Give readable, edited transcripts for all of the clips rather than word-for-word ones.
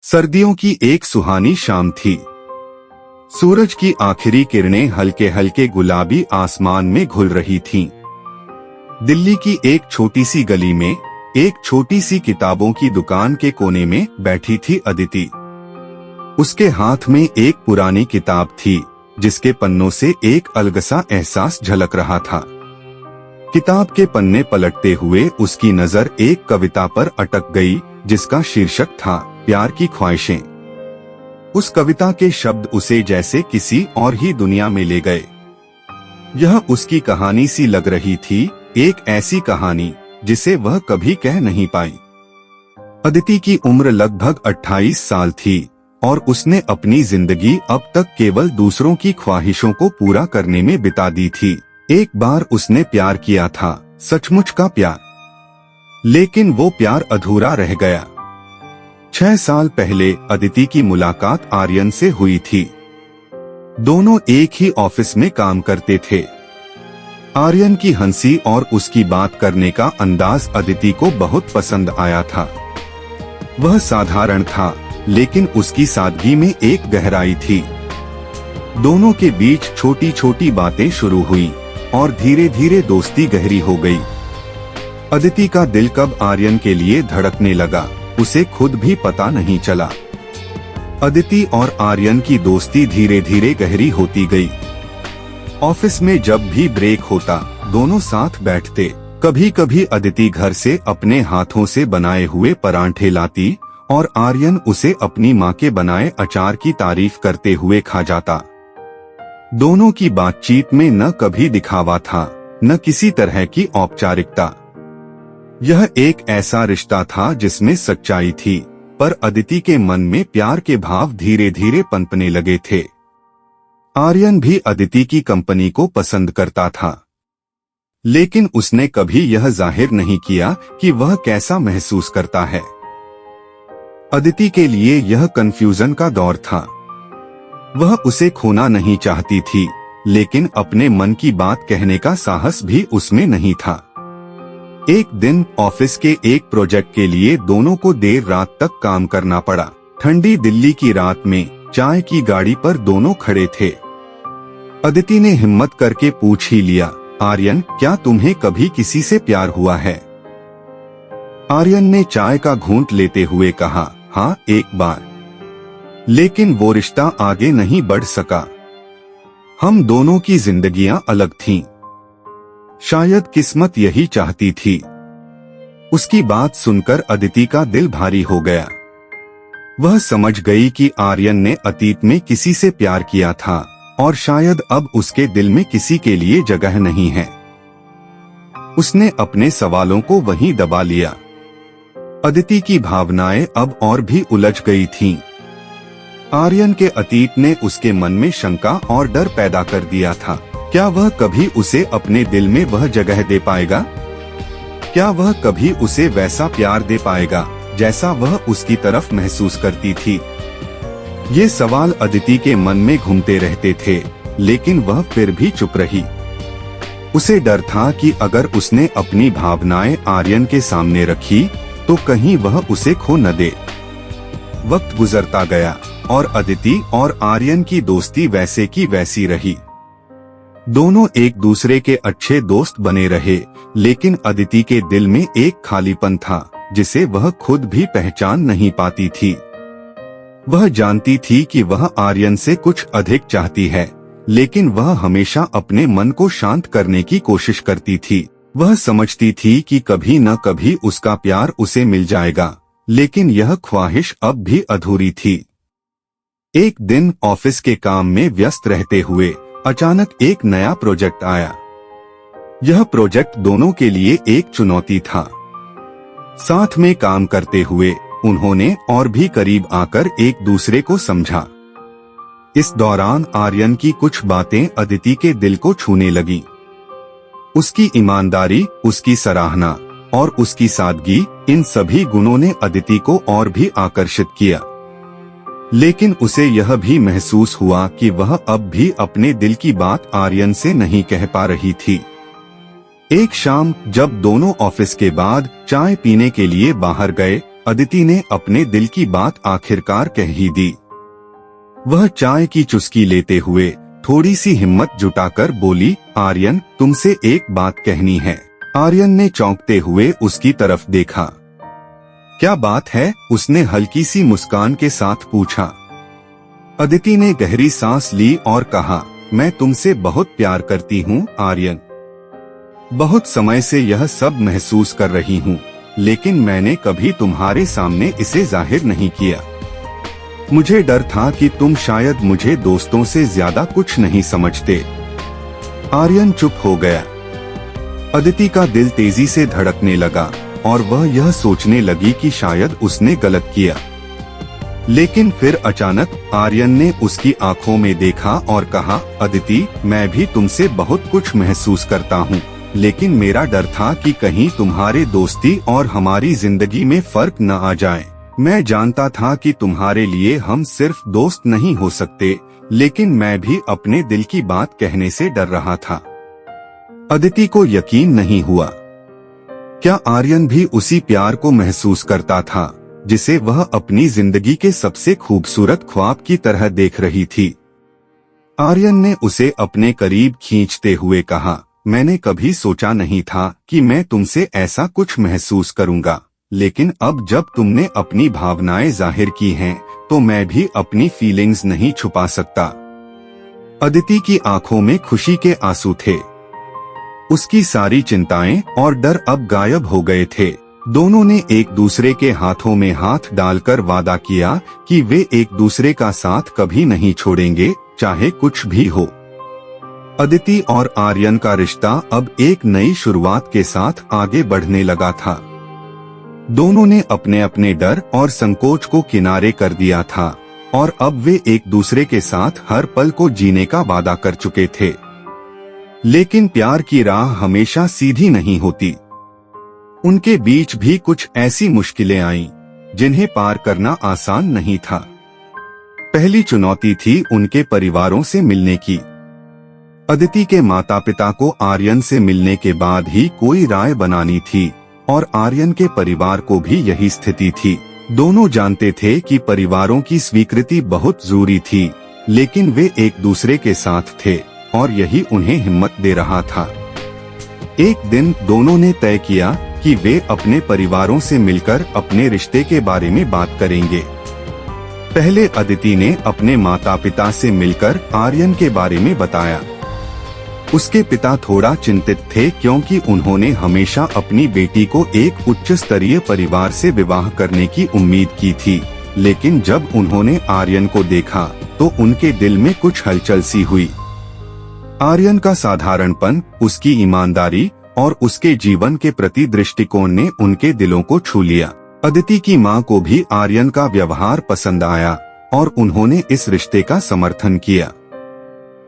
सर्दियों की एक सुहानी शाम थी। सूरज की आखिरी किरणें हल्के हल्के गुलाबी आसमान में घुल रही थीं। दिल्ली की एक छोटी सी गली में एक छोटी सी किताबों की दुकान के कोने में बैठी थी अदिति। उसके हाथ में एक पुरानी किताब थी जिसके पन्नों से एक अलगसा एहसास झलक रहा था। किताब के पन्ने पलटते हुए उसकी नजर एक कविता पर अटक गई जिसका शीर्षक था प्यार की ख्वाहिशें। उस कविता के शब्द उसे जैसे किसी और ही दुनिया में ले गए। यह उसकी कहानी सी लग रही थी, एक ऐसी कहानी जिसे वह कभी कह नहीं पाई। अदिति की उम्र लगभग 28 साल थी और उसने अपनी जिंदगी अब तक केवल दूसरों की ख्वाहिशों को पूरा करने में बिता दी थी। एक बार उसने प्यार किया था, सचमुच का प्यार, लेकिन वो प्यार अधूरा रह गया। 6 साल पहले अदिति की मुलाकात आर्यन से हुई थी। दोनों एक ही ऑफिस में काम करते थे। आर्यन की हंसी और उसकी बात करने का अंदाज अदिति को बहुत पसंद आया था। वह साधारण था, लेकिन उसकी सादगी में एक गहराई थी। दोनों के बीच छोटी छोटी बातें शुरू हुई और धीरे धीरे दोस्ती गहरी हो गई। अदिति का दिल कब आर्यन के लिए धड़कने लगा, उसे खुद भी पता नहीं चला। अदिति और आर्यन की दोस्ती धीरे धीरे गहरी होती गई। ऑफिस में जब भी ब्रेक होता, दोनों साथ बैठते। कभी कभी अदिति घर से अपने हाथों से बनाए हुए परांठे लाती और आर्यन उसे अपनी माँ के बनाए अचार की तारीफ करते हुए खा जाता। दोनों की बातचीत में न कभी दिखावा था, न किसी तरह की औपचारिकता। यह एक ऐसा रिश्ता था जिसमें सच्चाई थी, पर अदिति के मन में प्यार के भाव धीरे धीरे पनपने लगे थे। आर्यन भी अदिति की कंपनी को पसंद करता था, लेकिन उसने कभी यह जाहिर नहीं किया कि वह कैसा महसूस करता है। अदिति के लिए यह कंफ्यूजन का दौर था। वह उसे खोना नहीं चाहती थी, लेकिन अपने मन की बात कहने का साहस भी उसमें नहीं था। एक दिन ऑफिस के एक प्रोजेक्ट के लिए दोनों को देर रात तक काम करना पड़ा। ठंडी दिल्ली की रात में चाय की गाड़ी पर दोनों खड़े थे। अदिति ने हिम्मत करके पूछ ही लिया, आर्यन, क्या तुम्हें कभी किसी से प्यार हुआ है? आर्यन ने चाय का घूंट लेते हुए कहा, हाँ, एक बार, लेकिन वो रिश्ता आगे नहीं बढ़ सका। हम दोनों की जिंदगियां अलग थीं। शायद किस्मत यही चाहती थी। उसकी बात सुनकर अदिति का दिल भारी हो गया। वह समझ गई कि आर्यन ने अतीत में किसी से प्यार किया था और शायद अब उसके दिल में किसी के लिए जगह नहीं है। उसने अपने सवालों को वहीं दबा लिया। अदिति की भावनाएं अब और भी उलझ गई थीं। आर्यन के अतीत ने उसके मन में शंका और डर पैदा कर दिया था। क्या वह कभी उसे अपने दिल में वह जगह दे पाएगा? क्या वह कभी उसे वैसा प्यार दे पाएगा जैसा वह उसकी तरफ महसूस करती थी? ये सवाल अदिति के मन में घूमते रहते थे, लेकिन वह फिर भी चुप रही। उसे डर था कि अगर उसने अपनी भावनाएं आर्यन के सामने रखी तो कहीं वह उसे खो न दे। वक्त गुजरता गया और अदिति और आर्यन की दोस्ती वैसे की वैसी रही। दोनों एक दूसरे के अच्छे दोस्त बने रहे, लेकिन अदिति के दिल में एक खालीपन था जिसे वह खुद भी पहचान नहीं पाती थी। वह जानती थी कि वह आर्यन से कुछ अधिक चाहती है, लेकिन वह हमेशा अपने मन को शांत करने की कोशिश करती थी। वह समझती थी कि कभी न कभी उसका प्यार उसे मिल जाएगा, लेकिन यह ख्वाहिश अब भी अधूरी थी। एक दिन ऑफिस के काम में व्यस्त रहते हुए अचानक एक नया प्रोजेक्ट आया। यह प्रोजेक्ट दोनों के लिए एक चुनौती था। साथ में काम करते हुए उन्होंने और भी करीब आकर एक दूसरे को समझा। इस दौरान आर्यन की कुछ बातें अदिति के दिल को छूने लगीं। उसकी ईमानदारी, उसकी सराहना और उसकी सादगी, इन सभी गुणों ने अदिति को और भी आकर्षित किया। लेकिन उसे यह भी महसूस हुआ कि वह अब भी अपने दिल की बात आर्यन से नहीं कह पा रही थी। एक शाम जब दोनों ऑफिस के बाद चाय पीने के लिए बाहर गए, अदिति ने अपने दिल की बात आखिरकार कह ही दी। वह चाय की चुस्की लेते हुए थोड़ी सी हिम्मत जुटाकर बोली, आर्यन, तुमसे एक बात कहनी है। आर्यन ने चौंकते हुए उसकी तरफ देखा। क्या बात है? उसने हल्की सी मुस्कान के साथ पूछा। अदिति ने गहरी सांस ली और कहा, मैं तुमसे बहुत प्यार करती हूँ आर्यन। बहुत समय से यह सब महसूस कर रही हूँ, लेकिन मैंने कभी तुम्हारे सामने इसे जाहिर नहीं किया। मुझे डर था कि तुम शायद मुझे दोस्तों से ज्यादा कुछ नहीं समझते। आर्यन चुप हो गया। अदिति का दिल तेजी से धड़कने लगा और वह यह सोचने लगी कि शायद उसने गलत किया। लेकिन फिर अचानक आर्यन ने उसकी आंखों में देखा और कहा, अदिति, मैं भी तुमसे बहुत कुछ महसूस करता हूँ, लेकिन मेरा डर था कि कहीं तुम्हारे दोस्ती और हमारी जिंदगी में फर्क न आ जाए। मैं जानता था कि तुम्हारे लिए हम सिर्फ दोस्त नहीं हो सकते, लेकिन मैं भी अपने दिल की बात कहने से डर रहा था। अदिति को यकीन नहीं हुआ। क्या आर्यन भी उसी प्यार को महसूस करता था जिसे वह अपनी जिंदगी के सबसे खूबसूरत ख्वाब की तरह देख रही थी? आर्यन ने उसे अपने करीब खींचते हुए कहा, मैंने कभी सोचा नहीं था कि मैं तुमसे ऐसा कुछ महसूस करूंगा, लेकिन अब जब तुमने अपनी भावनाएं जाहिर की हैं, तो मैं भी अपनी फीलिंग्स नहीं छुपा सकता। अदिति की आंखों में खुशी के आंसू थे। उसकी सारी चिंताएं और डर अब गायब हो गए थे। दोनों ने एक दूसरे के हाथों में हाथ डालकर वादा किया कि वे एक दूसरे का साथ कभी नहीं छोड़ेंगे, चाहे कुछ भी हो। अदिति और आर्यन का रिश्ता अब एक नई शुरुआत के साथ आगे बढ़ने लगा था। दोनों ने अपने अपने डर और संकोच को किनारे कर दिया था और अब वे एक दूसरे के साथ हर पल को जीने का वादा कर चुके थे। लेकिन प्यार की राह हमेशा सीधी नहीं होती। उनके बीच भी कुछ ऐसी मुश्किलें आईं, जिन्हें पार करना आसान नहीं था। पहली चुनौती थी उनके परिवारों से मिलने की। अदिति के माता पिता को आर्यन से मिलने के बाद ही कोई राय बनानी थी और आर्यन के परिवार को भी यही स्थिति थी। दोनों जानते थे कि परिवारों की स्वीकृति बहुत जरूरी थी, लेकिन वे एक दूसरे के साथ थे और यही उन्हें हिम्मत दे रहा था। एक दिन दोनों ने तय किया कि वे अपने परिवारों से मिलकर अपने रिश्ते के बारे में बात करेंगे। पहले अदिति ने अपने माता पिता से मिलकर आर्यन के बारे में बताया। उसके पिता थोड़ा चिंतित थे क्योंकि उन्होंने हमेशा अपनी बेटी को एक उच्च स्तरीय परिवार से विवाह करने की उम्मीद की थी, लेकिन जब उन्होंने आर्यन को देखा तो उनके दिल में कुछ हलचल सी हुई। आर्यन का साधारणपन, उसकी ईमानदारी और उसके जीवन के प्रति दृष्टिकोण ने उनके दिलों को छू लिया। अदिति की मां को भी आर्यन का व्यवहार पसंद आया और उन्होंने इस रिश्ते का समर्थन किया।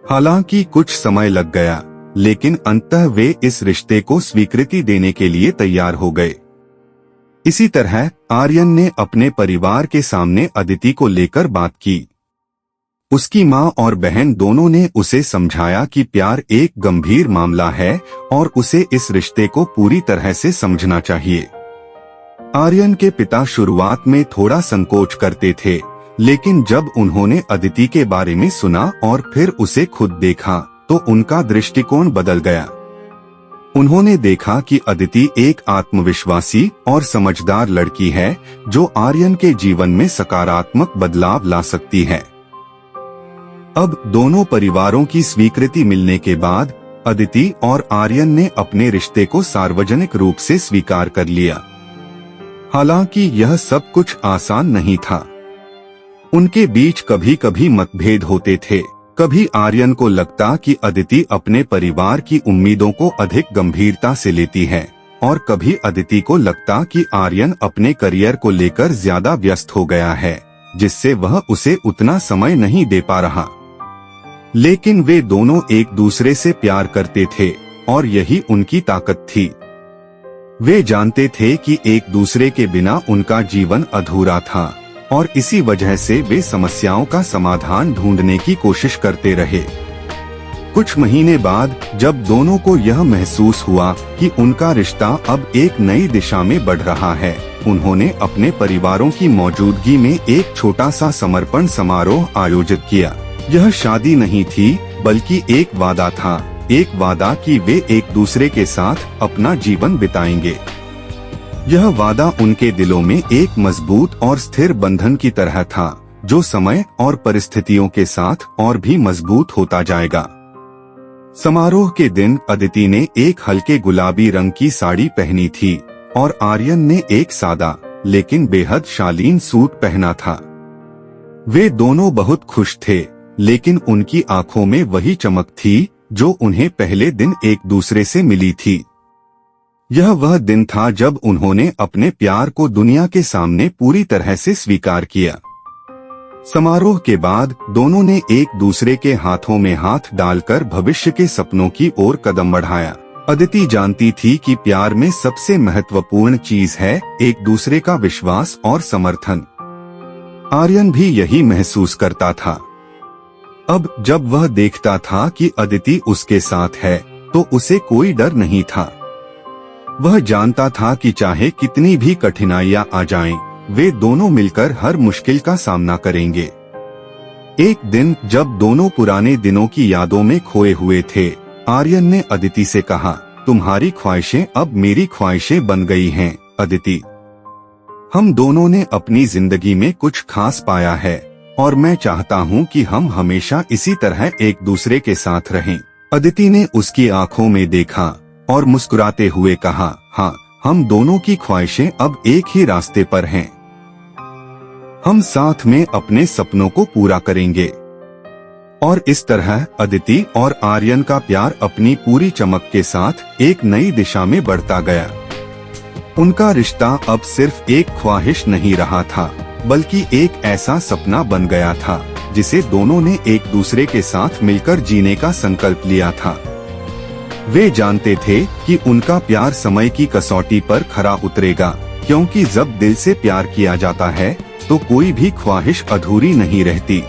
हालांकि कुछ समय लग गया, लेकिन अंततः वे इस रिश्ते को स्वीकृति देने के लिए तैयार हो गए। इसी तरह आर्यन ने अपने परिवार के सामने अदिति को लेकर बात की। उसकी मां और बहन दोनों ने उसे समझाया कि प्यार एक गंभीर मामला है और उसे इस रिश्ते को पूरी तरह से समझना चाहिए। आर्यन के पिता शुरुआत में थोड़ा संकोच करते थे, लेकिन जब उन्होंने अदिति के बारे में सुना और फिर उसे खुद देखा तो उनका दृष्टिकोण बदल गया। उन्होंने देखा कि अदिति एक आत्मविश्वासी और समझदार लड़की है जो आर्यन के जीवन में सकारात्मक बदलाव ला सकती है। अब दोनों परिवारों की स्वीकृति मिलने के बाद अदिति और आर्यन ने अपने रिश्ते को सार्वजनिक रूप से स्वीकार कर लिया। हालांकि यह सब कुछ आसान नहीं था। उनके बीच कभी कभी मतभेद होते थे। कभी आर्यन को लगता कि अदिति अपने परिवार की उम्मीदों को अधिक गंभीरता से लेती है और कभी अदिति को लगता कि आर्यन अपने करियर को लेकर ज्यादा व्यस्त हो गया है, जिससे वह उसे उतना समय नहीं दे पा रहा। लेकिन वे दोनों एक दूसरे से प्यार करते थे और यही उनकी ताकत थी। वे जानते थे कि एक दूसरे के बिना उनका जीवन अधूरा था और इसी वजह से वे समस्याओं का समाधान ढूंढने की कोशिश करते रहे। कुछ महीने बाद जब दोनों को यह महसूस हुआ कि उनका रिश्ता अब एक नई दिशा में बढ़ रहा है, उन्होंने अपने परिवारों की मौजूदगी में एक छोटा सा समर्पण समारोह आयोजित किया। यह शादी नहीं थी, बल्कि एक वादा था, एक वादा कि वे एक दूसरे के साथ अपना जीवन बिताएंगे। यह वादा उनके दिलों में एक मजबूत और स्थिर बंधन की तरह था, जो समय और परिस्थितियों के साथ और भी मजबूत होता जाएगा। समारोह के दिन अदिति ने एक हल्के गुलाबी रंग की साड़ी पहनी थी और आर्यन ने एक सादा लेकिन बेहद शालीन सूट पहना था। वे दोनों बहुत खुश थे, लेकिन उनकी आंखों में वही चमक थी जो उन्हें पहले दिन एक दूसरे से मिली थी। यह वह दिन था जब उन्होंने अपने प्यार को दुनिया के सामने पूरी तरह से स्वीकार किया। समारोह के बाद दोनों ने एक दूसरे के हाथों में हाथ डालकर भविष्य के सपनों की ओर कदम बढ़ाया। अदिति जानती थी कि प्यार में सबसे महत्वपूर्ण चीज है एक दूसरे का विश्वास और समर्थन। आर्यन भी यही महसूस करता था। अब जब वह देखता था कि अदिति उसके साथ है, तो उसे कोई डर नहीं था। वह जानता था कि चाहे कितनी भी कठिनाइयां आ जाएं, वे दोनों मिलकर हर मुश्किल का सामना करेंगे। एक दिन जब दोनों पुराने दिनों की यादों में खोए हुए थे, आर्यन ने अदिति से कहा, तुम्हारी ख्वाहिशें अब मेरी ख्वाहिशें बन गई हैं, अदिति। हम दोनों ने अपनी जिंदगी में कुछ खास पाया है और मैं चाहता हूँ कि हम हमेशा इसी तरह एक दूसरे के साथ रहें। अदिति ने उसकी आंखों में देखा और मुस्कुराते हुए कहा, हाँ, हम दोनों की ख्वाहिशें अब एक ही रास्ते पर हैं। हम साथ में अपने सपनों को पूरा करेंगे। और इस तरह अदिति और आर्यन का प्यार अपनी पूरी चमक के साथ एक नई दिशा में बढ़ता गया। उनका रिश्ता अब सिर्फ एक ख्वाहिश नहीं रहा था, बल्कि एक ऐसा सपना बन गया था जिसे दोनों ने एक दूसरे के साथ मिलकर जीने का संकल्प लिया था। वे जानते थे कि उनका प्यार समय की कसौटी पर खरा उतरेगा, क्योंकि जब दिल से प्यार किया जाता है तो कोई भी ख्वाहिश अधूरी नहीं रहती।